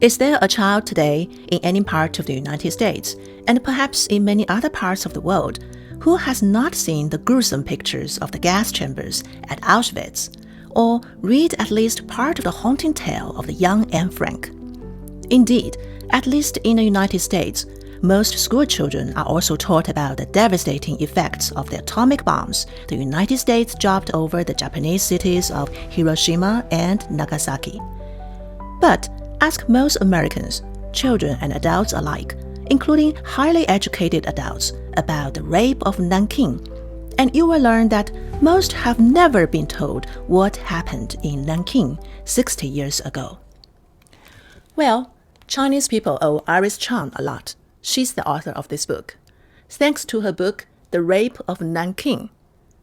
Is there a child today in any part of the United States, and perhaps in many other parts of the world, who has not seen the gruesome pictures of the gas chambers at Auschwitz, or read at least part of the haunting tale of the young Anne Frank? Indeed, at least in the United States, most school children are also taught about the devastating effects of the atomic bombs the United States dropped over the Japanese cities of Hiroshima and Nagasaki. But ask most Americans, children and adults alike, including highly educated adults, about the Rape of Nanking, and you will learn that most have never been told what happened in Nanking 60 years ago. Well, Chinese people owe Iris Chang a lot. She's the author of this book. Thanks to her book, The Rape of Nanking.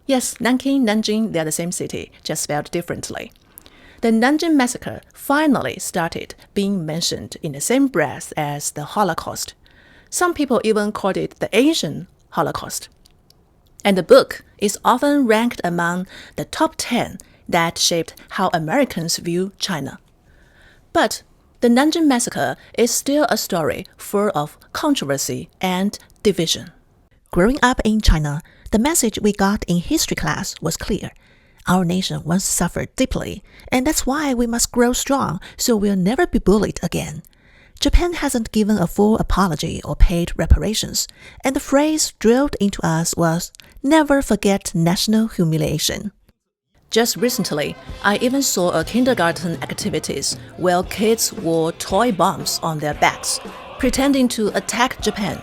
Yes, Nanking, Nanjing, they're the same city, just spelled differently. The Nanjing Massacre finally started being mentioned in the same breath as the Holocaust. Some people even called it the Asian Holocaust. And the book is often ranked among the top 10 that shaped how Americans view China. But the Nanjing Massacre is still a story full of controversy and division. Growing up in China, the message we got in history class was clear. Our nation once suffered deeply, and that's why we must grow strong so we'll never be bullied again. Japan hasn't given a full apology or paid reparations, and the phrase drilled into us was, "Never forget national humiliation." Just recently, I even saw a kindergarten activities where kids wore toy bombs on their backs, pretending to attack Japan.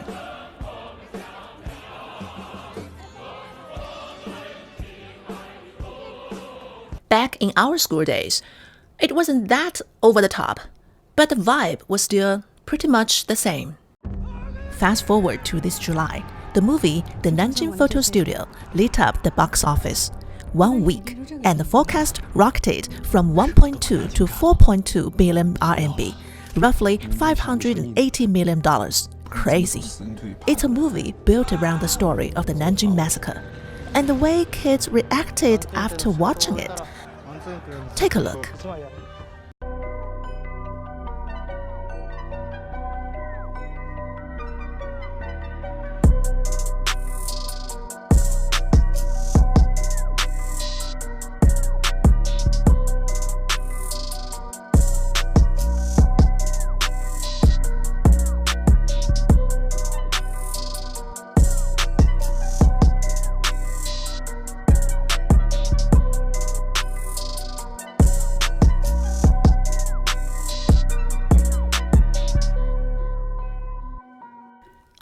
Back in our school days, it wasn't that over the top, but the vibe was still pretty much the same. Fast forward to this July, the movie The Nanjing Photo Studio lit up the box office. 1 week, and the forecast rocketed from 1.2 to 4.2 billion RMB, roughly $580 million. Crazy. It's a movie built around the story of the Nanjing Massacre, and the way kids reacted after watching it. Take a look.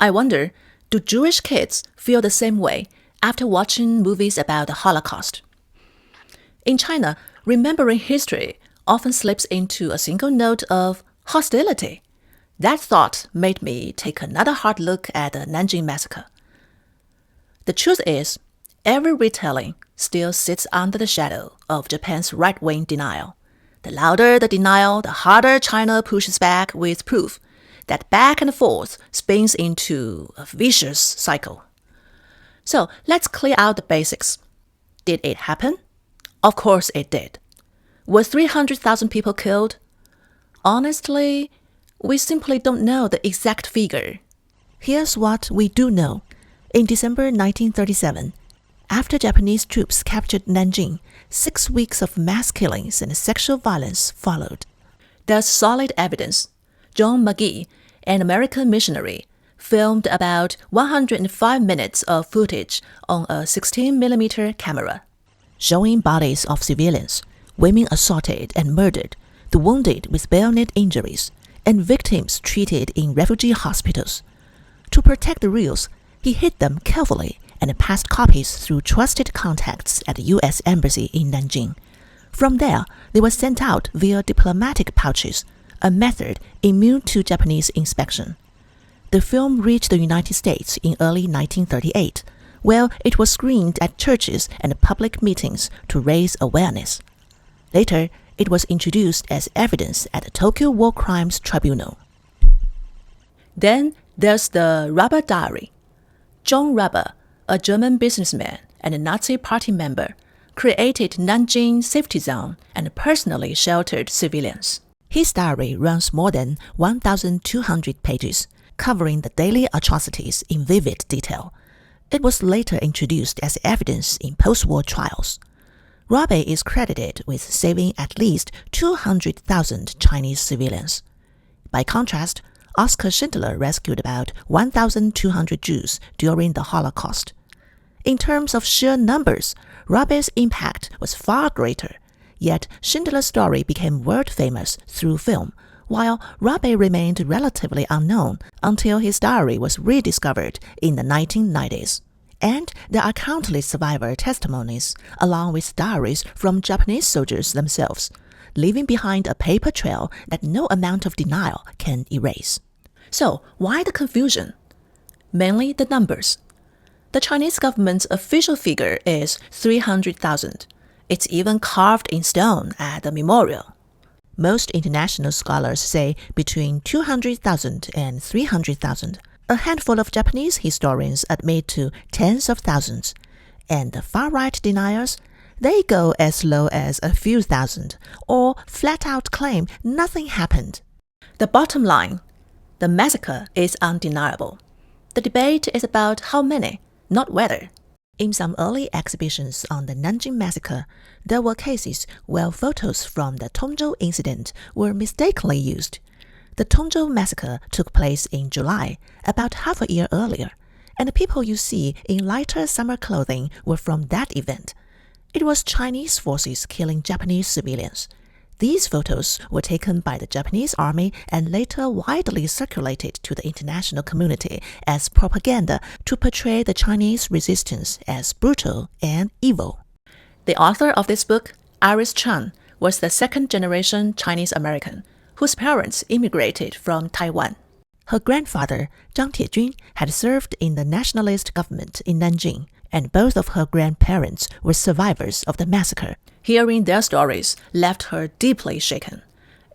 I wonder, do Jewish kids feel the same way after watching movies about the Holocaust? In China, remembering history often slips into a single note of hostility. That thought made me take another hard look at the Nanjing Massacre. The truth is, every retelling still sits under the shadow of Japan's right-wing denial. The louder the denial, the harder China pushes back with proof. That back and forth spins into a vicious cycle. So let's clear out the basics. Did it happen? Of course it did. Were 300,000 people killed? Honestly, we simply don't know the exact figure. Here's what we do know. In December 1937, after Japanese troops captured Nanjing, 6 weeks of mass killings and sexual violence followed. There's solid evidence. John Magee, an American missionary, filmed about 105 minutes of footage on a 16mm camera, showing bodies of civilians, women assaulted and murdered, the wounded with bayonet injuries, and victims treated in refugee hospitals. To protect the reels, he hid them carefully and passed copies through trusted contacts at the U.S. Embassy in Nanjing. From there, they were sent out via diplomatic pouches, a method immune to Japanese inspection. The film reached the United States in early 1938, where it was screened at churches and public meetings to raise awareness. Later, it was introduced as evidence at the Tokyo War Crimes Tribunal. Then there's the Rabe diary. John Rabe, a German businessman and a Nazi party member, created Nanjing safety zone and personally sheltered civilians. His diary runs more than 1,200 pages, covering the daily atrocities in vivid detail. It was later introduced as evidence in post-war trials. Rabe is credited with saving at least 200,000 Chinese civilians. By contrast, Oskar Schindler rescued about 1,200 Jews during the Holocaust. In terms of sheer numbers, Rabe's impact was far greater, yet Schindler's story became world-famous through film, while Rabe remained relatively unknown until his diary was rediscovered in the 1990s. And there are countless survivor testimonies, along with diaries from Japanese soldiers themselves, leaving behind a paper trail that no amount of denial can erase. So, why the confusion? Mainly the numbers. The Chinese government's official figure is 300,000. It's even carved in stone at the memorial. Most international scholars say between 200,000 and 300,000. A handful of Japanese historians admit to tens of thousands. And the far-right deniers, they go as low as a few thousand, or flat-out claim nothing happened. The bottom line, the massacre is undeniable. The debate is about how many, not whether. In some early exhibitions on the Nanjing Massacre, there were cases where photos from the Tongzhou incident were mistakenly used. The Tongzhou Massacre took place in July, about half a year earlier, and the people you see in lighter summer clothing were from that event. It was Chinese forces killing Japanese civilians. These photos were taken by the Japanese army and later widely circulated to the international community as propaganda to portray the Chinese resistance as brutal and evil. The author of this book, Iris Chang, was the second-generation Chinese American, whose parents immigrated from Taiwan. Her grandfather, Zhang Tiejun, had served in the nationalist government in Nanjing, and both of her grandparents were survivors of the massacre. Hearing their stories left her deeply shaken,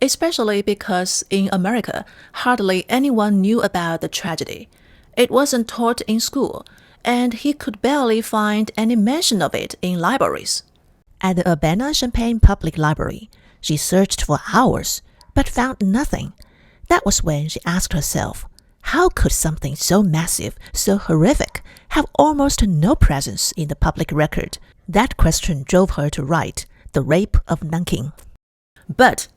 especially because in America, hardly anyone knew about the tragedy. It wasn't taught in school, and he could barely find any mention of it in libraries. At the Urbana-Champaign Public Library, she searched for hours, but found nothing. That was when she asked herself, how could something so massive, so horrific, have almost no presence in the public record? That question drove her to write The Rape of Nanking. But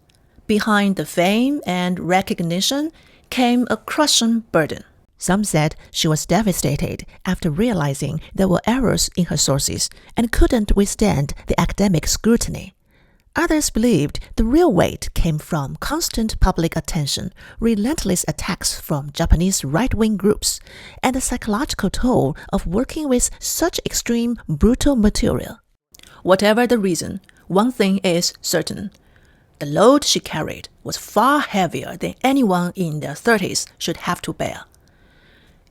behind the fame and recognition came a crushing burden. Some said she was devastated after realizing there were errors in her sources and couldn't withstand the academic scrutiny. Others believed the real weight came from constant public attention, relentless attacks from Japanese right-wing groups, and the psychological toll of working with such extreme, brutal material. Whatever the reason, one thing is certain. The load she carried was far heavier than anyone in their 30s should have to bear.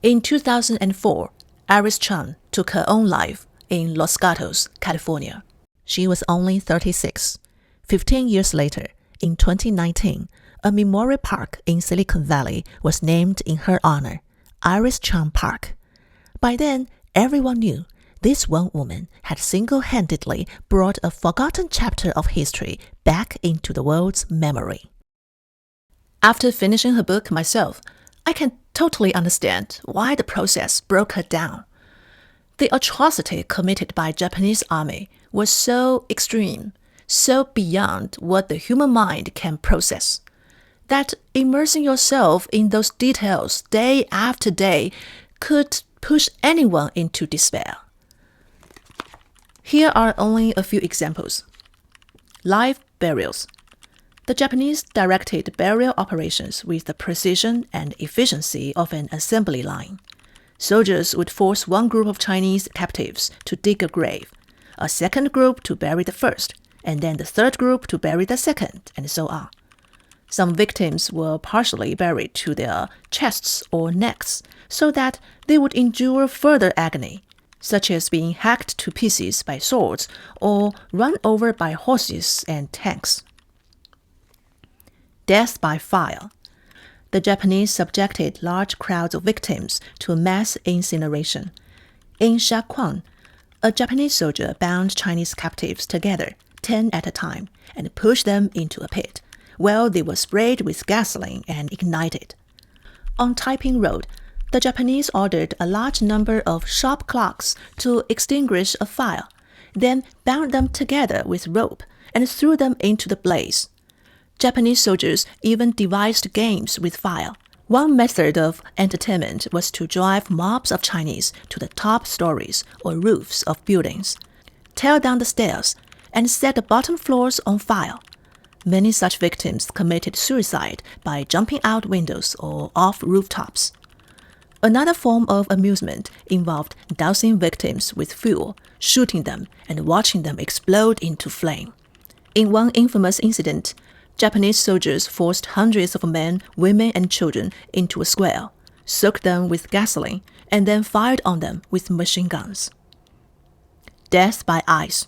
In 2004, Iris Chang took her own life in Los Gatos, California. She was only 36. 15 years later, in 2019, a memorial park in Silicon Valley was named in her honor, Iris Chang Park. By then, everyone knew this one woman had single-handedly brought a forgotten chapter of history back into the world's memory. After finishing her book myself, I can totally understand why the process broke her down. The atrocity committed by Japanese army was so extreme, so beyond what the human mind can process, that immersing yourself in those details day after day could push anyone into despair. Here are only a few examples. Live burials. The Japanese directed burial operations with the precision and efficiency of an assembly line. Soldiers would force one group of Chinese captives to dig a grave, a second group to bury the first, and then the third group to bury the second, and so on. Some victims were partially buried to their chests or necks, so that they would endure further agony, such as being hacked to pieces by swords or run over by horses and tanks. Death by fire. The Japanese subjected large crowds of victims to mass incineration. In Shakuan, a Japanese soldier bound Chinese captives together, 10 at a time, and pushed them into a pit, while they were sprayed with gasoline and ignited. On Taiping Road, the Japanese ordered a large number of shop clocks to extinguish a fire, then bound them together with rope and threw them into the blaze. Japanese soldiers even devised games with fire. One method of entertainment was to drive mobs of Chinese to the top stories or roofs of buildings, tear down the stairs, and set the bottom floors on fire. Many such victims committed suicide by jumping out windows or off rooftops. Another form of amusement involved dousing victims with fuel, shooting them, and watching them explode into flame. In one infamous incident, Japanese soldiers forced hundreds of men, women, and children into a square, soaked them with gasoline, and then fired on them with machine guns. Death by ice.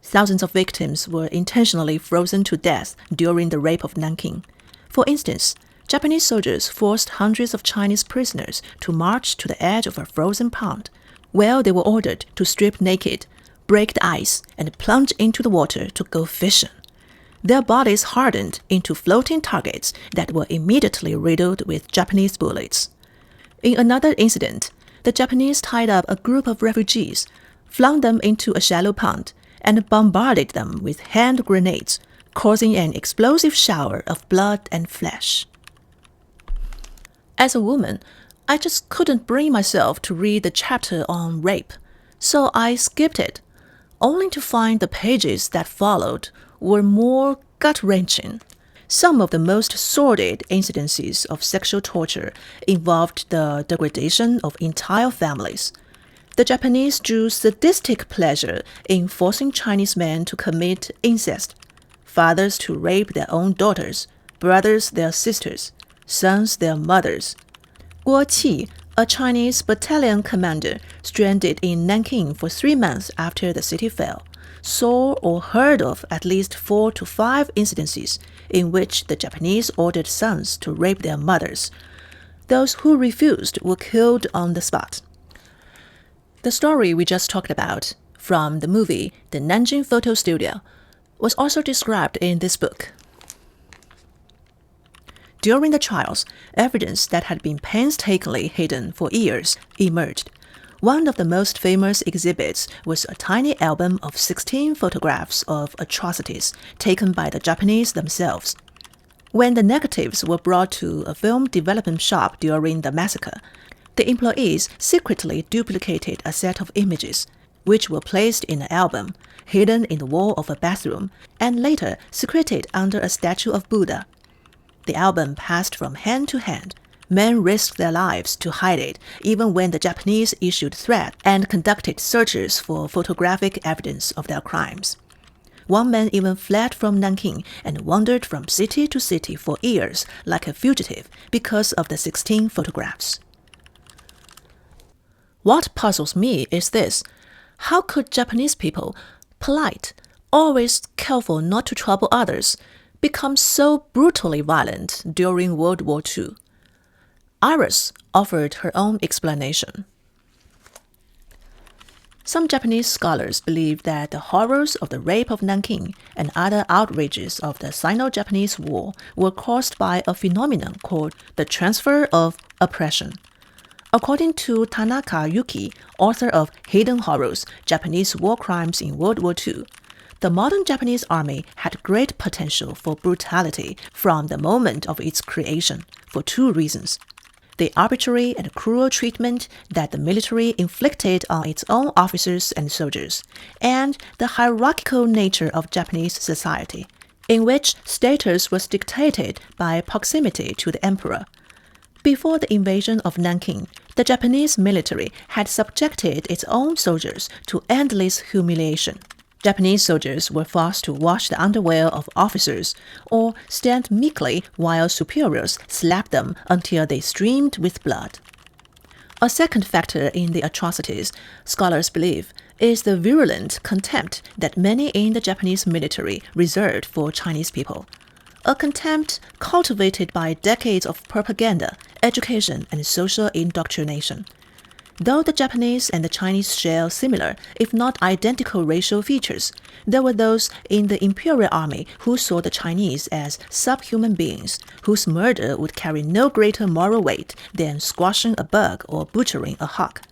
Thousands of victims were intentionally frozen to death during the Rape of Nanking. For instance, Japanese soldiers forced hundreds of Chinese prisoners to march to the edge of a frozen pond, where they were ordered to strip naked, break the ice, and plunge into the water to go fishing. Their bodies hardened into floating targets that were immediately riddled with Japanese bullets. In another incident, the Japanese tied up a group of refugees, flung them into a shallow pond, and bombarded them with hand grenades, causing an explosive shower of blood and flesh. As a woman, I just couldn't bring myself to read the chapter on rape, so I skipped it, only to find the pages that followed were more gut-wrenching. Some of the most sordid incidences of sexual torture involved the degradation of entire families. The Japanese drew sadistic pleasure in forcing Chinese men to commit incest, fathers to rape their own daughters, brothers their sisters, sons their mothers. Guo Qi, a Chinese battalion commander stranded in Nanking for 3 months after the city fell, saw or heard of at least 4 to 5 incidences in which the Japanese ordered sons to rape their mothers. Those who refused were killed on the spot. The story we just talked about, from the movie The Nanjing Photo Studio, was also described in this book. During the trials, evidence that had been painstakingly hidden for years emerged. One of the most famous exhibits was a tiny album of 16 photographs of atrocities taken by the Japanese themselves. When the negatives were brought to a film development shop during the massacre, the employees secretly duplicated a set of images, which were placed in an album, hidden in the wall of a bathroom, and later secreted under a statue of Buddha. The album passed from hand to hand. Men risked their lives to hide it, even when the Japanese issued threats and conducted searches for photographic evidence of their crimes. One man even fled from Nanking and wandered from city to city for years like a fugitive because of the 16 photographs. What puzzles me is this: how could Japanese people, polite, always careful not to trouble others, become so brutally violent during World War II? Iris offered her own explanation. Some Japanese scholars believe that the horrors of the Rape of Nanking and other outrages of the Sino-Japanese War were caused by a phenomenon called the transfer of oppression. According to Tanaka Yuki, author of Hidden Horrors, Japanese War Crimes in World War II, the modern Japanese army had great potential for brutality from the moment of its creation for 2 reasons: the arbitrary and cruel treatment that the military inflicted on its own officers and soldiers, and the hierarchical nature of Japanese society, in which status was dictated by proximity to the emperor. Before the invasion of Nanking, the Japanese military had subjected its own soldiers to endless humiliation. Japanese soldiers were forced to wash the underwear of officers or stand meekly while superiors slapped them until they streamed with blood. A second factor in the atrocities, scholars believe, is the virulent contempt that many in the Japanese military reserved for Chinese people. A contempt cultivated by decades of propaganda, education, and social indoctrination. Though the Japanese and the Chinese share similar, if not identical racial features, there were those in the Imperial Army who saw the Chinese as subhuman beings, whose murder would carry no greater moral weight than squashing a bug or butchering a hog.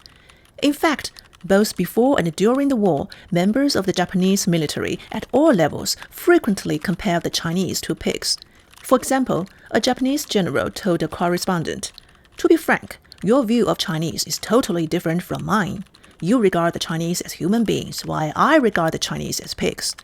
In fact, both before and during the war, members of the Japanese military at all levels frequently compared the Chinese to pigs. For example, a Japanese general told a correspondent, "To be frank, your view of Chinese is totally different from mine. You regard the Chinese as human beings, while I regard the Chinese as pigs."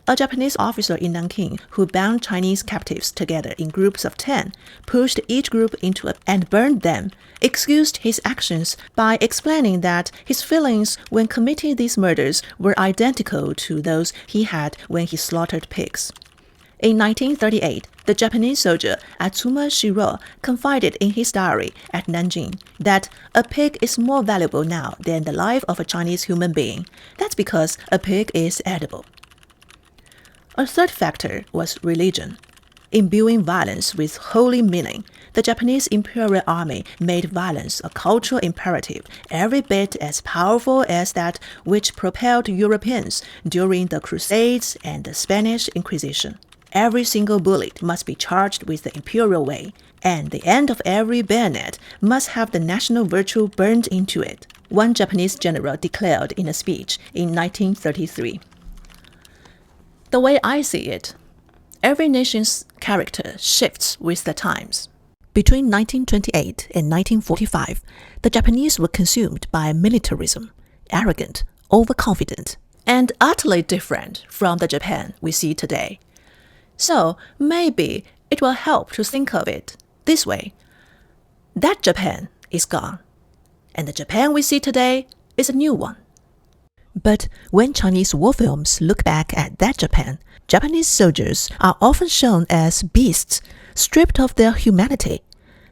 A Japanese officer in Nanking who bound Chinese captives together in groups of 10, pushed each group into and burned them, excused his actions by explaining that his feelings when committing these murders were identical to those he had when he slaughtered pigs. In 1938, the Japanese soldier Atsuma Shiro confided in his diary at Nanjing that a pig is more valuable now than the life of a Chinese human being. That's because a pig is edible. A third factor was religion. Imbuing violence with holy meaning, the Japanese Imperial Army made violence a cultural imperative every bit as powerful as that which propelled Europeans during the Crusades and the Spanish Inquisition. Every single bullet must be charged with the imperial way, and the end of every bayonet must have the national virtue burned into it, one Japanese general declared in a speech in 1933. The way I see it, every nation's character shifts with the times. Between 1928 and 1945, the Japanese were consumed by militarism, arrogant, overconfident, and utterly different from the Japan we see today. So maybe it will help to think of it this way. That Japan is gone, and the Japan we see today is a new one. But when Chinese war films look back at that Japan, Japanese soldiers are often shown as beasts, stripped of their humanity.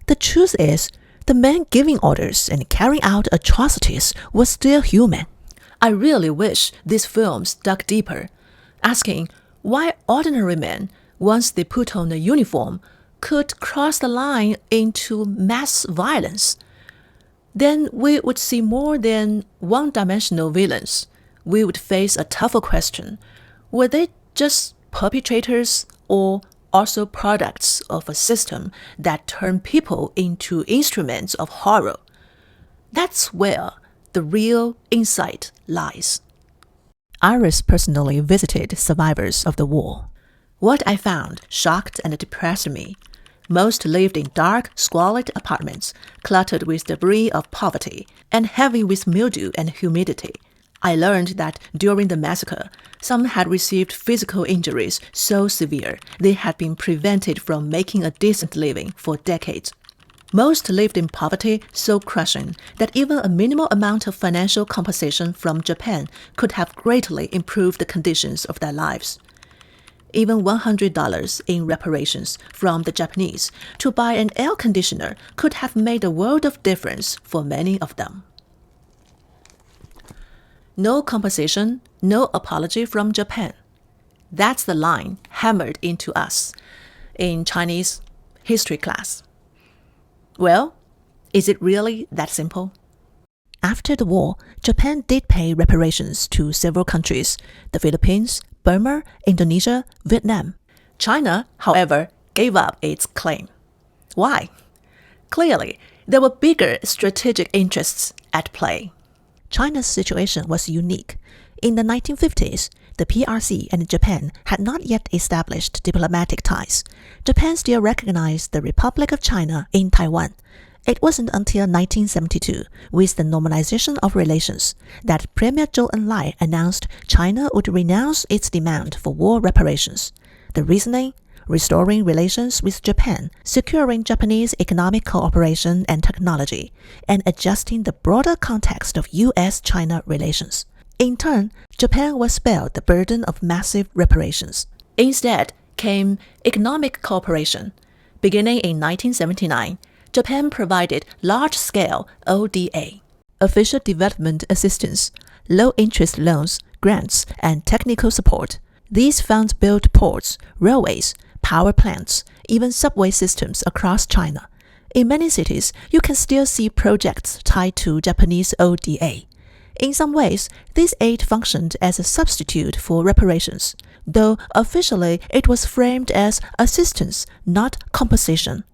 The truth is, the men giving orders and carrying out atrocities were still human. I really wish these films dug deeper, asking why ordinary men, once they put on a uniform, could cross the line into mass violence. Then we would see more than one-dimensional villains. We would face a tougher question. Were they just perpetrators or also products of a system that turned people into instruments of horror? That's where the real insight lies. Iris personally visited survivors of the war. What I found shocked and depressed me. Most lived in dark, squalid apartments, cluttered with debris of poverty and heavy with mildew and humidity. I learned that during the massacre, some had received physical injuries so severe they had been prevented from making a decent living for decades. Most lived in poverty so crushing that even a minimal amount of financial compensation from Japan could have greatly improved the conditions of their lives. Even $100 in reparations from the Japanese to buy an air conditioner could have made a world of difference for many of them. No compensation, no apology from Japan. That's the line hammered into us in Chinese history class. Well, is it really that simple? After the war, Japan did pay reparations to several countries: the Philippines, Burma, Indonesia, Vietnam. China, however, gave up its claim. Why? Clearly, there were bigger strategic interests at play. China's situation was unique. In the 1950s, the PRC and Japan had not yet established diplomatic ties. Japan still recognized the Republic of China in Taiwan. It wasn't until 1972, with the normalization of relations, that Premier Zhou Enlai announced China would renounce its demand for war reparations. The reasoning? Restoring relations with Japan, securing Japanese economic cooperation and technology, and adjusting the broader context of U.S.-China relations. In turn, Japan was spared the burden of massive reparations. Instead came economic cooperation. Beginning in 1979, Japan provided large-scale ODA, official development assistance, low-interest loans, grants, and technical support. These funds built ports, railways, power plants, even subway systems across China. In many cities, you can still see projects tied to Japanese ODA. In some ways, this aid functioned as a substitute for reparations, though officially it was framed as assistance, not compensation.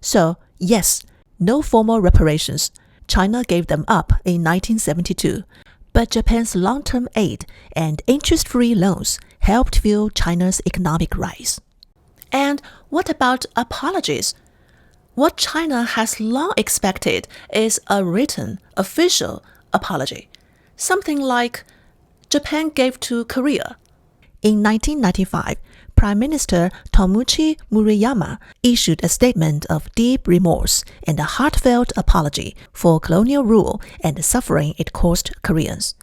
So, yes, no formal reparations. China gave them up in 1972, but Japan's long-term aid and interest-free loans helped fuel China's economic rise. And what about apologies? What China has long expected is a written, official apology, something like Japan gave to Korea. In 1995, Prime Minister Tomoichi Murayama issued a statement of deep remorse and a heartfelt apology for colonial rule and the suffering it caused Koreans.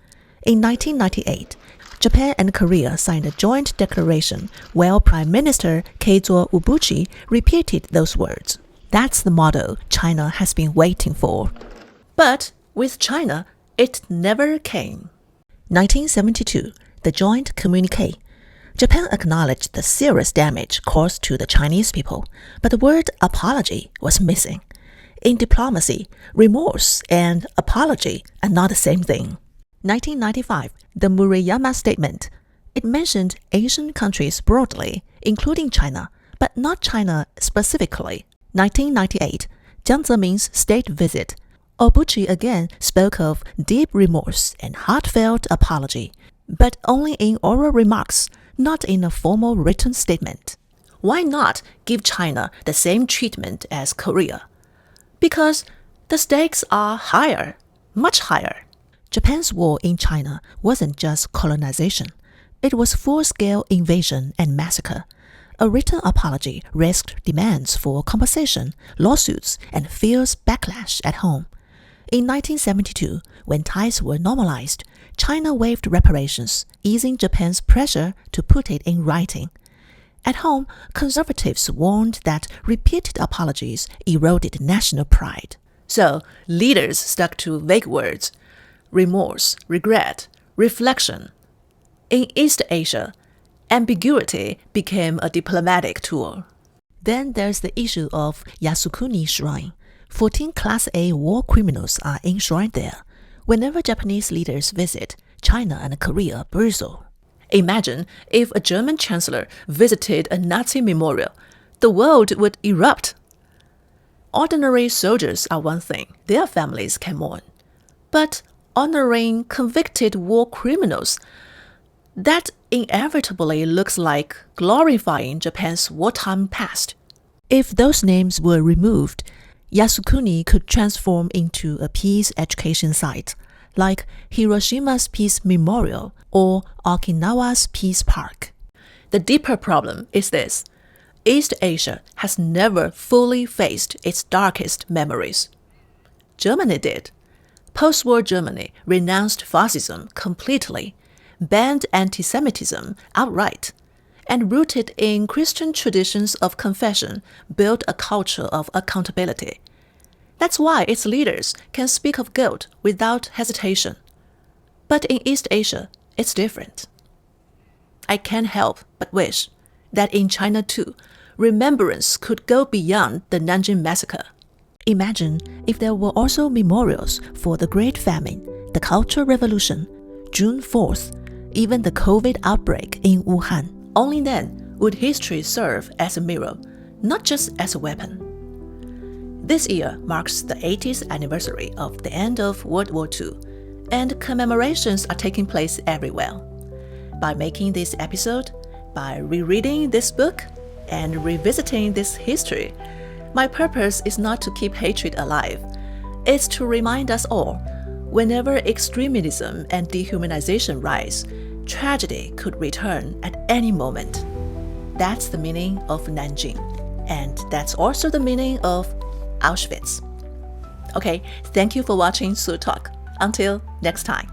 In 1998, Japan and Korea signed a joint declaration while Prime Minister Keizo Ubuchi repeated those words. That's the model China has been waiting for. But with China, it never came. 1972, the joint communique. Japan acknowledged the serious damage caused to the Chinese people, but the word apology was missing. In diplomacy, remorse and apology are not the same thing. 1995, the Murayama Statement. It mentioned Asian countries broadly, including China, but not China specifically. 1998, Jiang Zemin's state visit. Obuchi again spoke of deep remorse and heartfelt apology, but only in oral remarks, not in a formal written statement. Why not give China the same treatment as Korea? Because the stakes are higher, much higher. Japan's war in China wasn't just colonization. It was full-scale invasion and massacre. A written apology risked demands for compensation, lawsuits, and fierce backlash at home. In 1972, when ties were normalized, China waived reparations, easing Japan's pressure to put it in writing. At home, conservatives warned that repeated apologies eroded national pride. So, leaders stuck to vague words: remorse, regret, reflection. In East Asia, ambiguity became a diplomatic tool. Then there's the issue of Yasukuni Shrine. 14 Class A war criminals are enshrined there. Whenever Japanese leaders visit, China and Korea bristle. Imagine if a German chancellor visited a Nazi memorial. The world would erupt. Ordinary soldiers are one thing. Their families can mourn. But honoring convicted war criminals, that inevitably looks like glorifying Japan's wartime past. If those names were removed, Yasukuni could transform into a peace education site, like Hiroshima's Peace Memorial or Okinawa's Peace Park. The deeper problem is this: East Asia has never fully faced its darkest memories. Germany did. Post-war Germany renounced fascism completely, banned anti-Semitism outright, and rooted in Christian traditions of confession, built a culture of accountability. That's why its leaders can speak of guilt without hesitation. But in East Asia, it's different. I can't help but wish that in China too, remembrance could go beyond the Nanjing Massacre. Imagine if there were also memorials for the Great Famine, the Cultural Revolution, June 4th, even the COVID outbreak in Wuhan. Only then would history serve as a mirror, not just as a weapon. This year marks the 80th anniversary of the end of World War II, and commemorations are taking place everywhere. By making this episode, by rereading this book, and revisiting this history, my purpose is not to keep hatred alive. It's to remind us all, whenever extremism and dehumanization rise, tragedy could return at any moment. That's the meaning of Nanjing, and that's also the meaning of Auschwitz. Okay, thank you for watching Su Talk. Until next time.